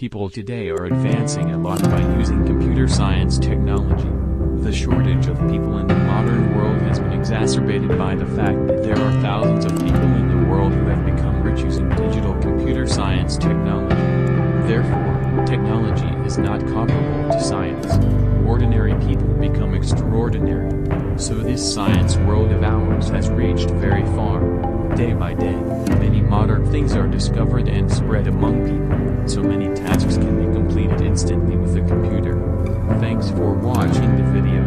People today are advancing a lot by using computer science technology. The shortage of people in the modern world has been exacerbated by the fact that there are thousands of people in the world who have become rich using digital computer science technology. Therefore, technology is not comparable to science. Ordinary people become extraordinary. So this science world of ours has reached very far. Day by day, many modern things are discovered and spread among people, so many tasks can be completed instantly with a computer. Thanks for watching the video.